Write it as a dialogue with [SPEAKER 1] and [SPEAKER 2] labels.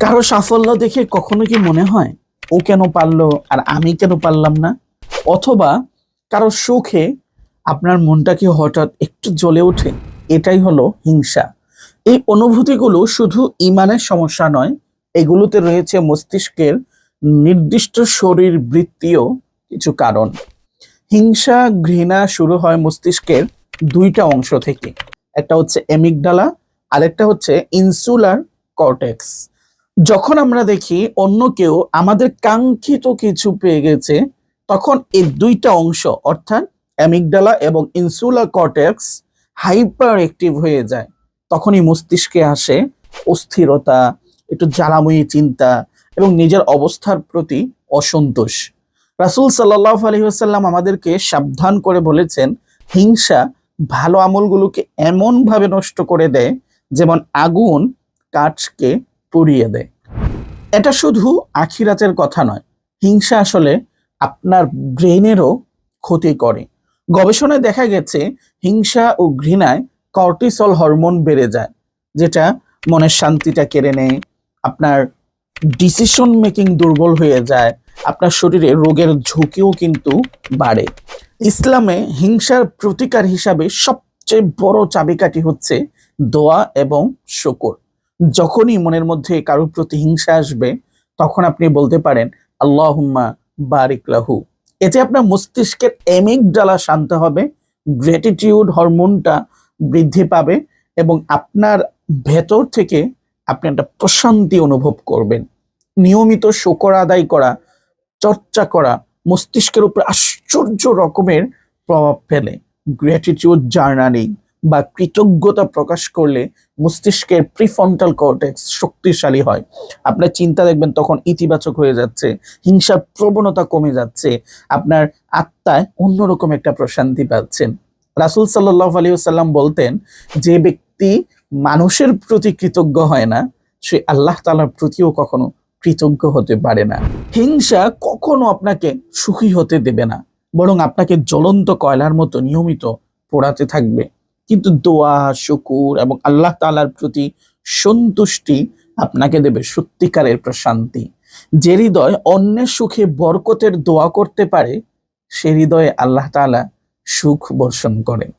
[SPEAKER 1] কারো সাফল্য দেখে কখনো কি মনে হয় ও কেন পারলো আর আমি কেন পারলাম না? অথবা কারো সুখে আপনার মনটা কি হঠাৎ একটু জ্বলে ওঠে? এটাই হলো হিংসা। এই অনুভূতিগুলো শুধু ইমানের সমস্যা নয়, এগুলোতে রয়েছে মস্তিষ্কের নির্দিষ্ট শরীরবৃত্তীয় কিছু কারণ। হিংসা, ঘৃণা শুরু হয় মস্তিষ্কের দুইটা অংশ থেকে। একটা হচ্ছে এমিগডালা, আরেকটা হচ্ছে ইনসুলার কর্টেক্স। যখন আমরা দেখি অন্য কেউ আমাদের কাঙ্ক্ষিত কিছু পেয়ে গেছে, তখন এই দুইটা অংশ অর্থাৎ অ্যামিগডালা এবং ইনসুলার কর্টেক্স হাইপার অ্যাক্টিভ হয়ে যায়। তখনই মস্তিষ্কে আসে অস্থিরতা, একটু জ্বালাময়ী চিন্তা এবং নিজের অবস্থার প্রতি অসন্তোষ। রাসূল সাল্লাল্লাহু আলাইহি ওয়াসাল্লাম আমাদেরকে সাবধান করে বলেছেন, হিংসা ভালো আমলগুলোকে এমন ভাবে নষ্ট করে দেয় যেমন আগুন কাঠকে পুড়িয়ে দেয়। এটা শুধু আখিরাতের কথা নয়, হিংসা আসলে আপনার ব্রেনেরও ক্ষতি করে। গবেষণায় দেখা গেছে হিংসা ও ঘৃণায় কর্টিসল হরমোন বেড়ে যায়, যেটা মনের শান্তিটা কেড়ে নেয়, আপনার ডিসিশন মেকিং দুর্বল হয়ে যায়, আপনার শরীরে রোগের ঝুঁকিও কিন্তু বাড়ে। ইসলামে হিংসার প্রতিকার হিসাবে সবচেয়ে বড় চাবিকাঠি হচ্ছে দোয়া এবং শুকর। যখনই মনের মধ্যে কারোর প্রতি হিংসা আসবে, তখন আপনি বলতে পারেন আল্লাহুম্মা বারিক লাহু। এতে আপনার মস্তিষ্কের অ্যামিগডালা শান্ত হবে, গ্র্যাটিটিউড হরমোনটা বৃদ্ধি পাবে এবং আপনার ভেতর থেকে আপনি একটা প্রশান্তি অনুভব করবেন। নিয়মিত শুকর আদায় করা, চর্চা করা মস্তিষ্কের উপর আশ্চর্য রকমের প্রভাব ফেলে। গ্র্যাটিটিউড জার্নালিং বা কৃতজ্ঞতা প্রকাশ করলে মস্তিষ্কের প্রিফ্রন্টাল কর্টেক্স শক্তিশালী হয়। আপনার চিন্তা দেখবেন তখন ইতিবাচক হয়ে যাচ্ছে, হিংসার প্রবণতা কমে যাচ্ছে, আপনার আত্মায় অন্যরকম একটা প্রশান্তি পাচ্ছেন। রাসূল সাল্লাল্লাহু আলাইহি ওয়াসাল্লাম বলতেন, যে ব্যক্তি মানুষের প্রতি কৃতজ্ঞ হয় না, সে আল্লাহ তাআলার প্রতিও কখনো কৃতজ্ঞ হতে পারে না। হিংসা কখনো আপনাকে সুখী হতে দেবে না, বরং আপনাকে জ্বলন্ত কয়লার মতো নিয়মিত পোড়াতে থাকবে। কিন্তু দোয়া, শুকুর এবং আল্লাহ তাআলার প্রতি সন্তুষ্টি আপনাকে দেবে সত্যিকারের প্রশান্তি। যে হৃদয় অন্যের সুখে বরকতের দোয়া করতে পারে, সে হৃদয়ে আল্লাহ তাআলা সুখ বর্ষণ করেন।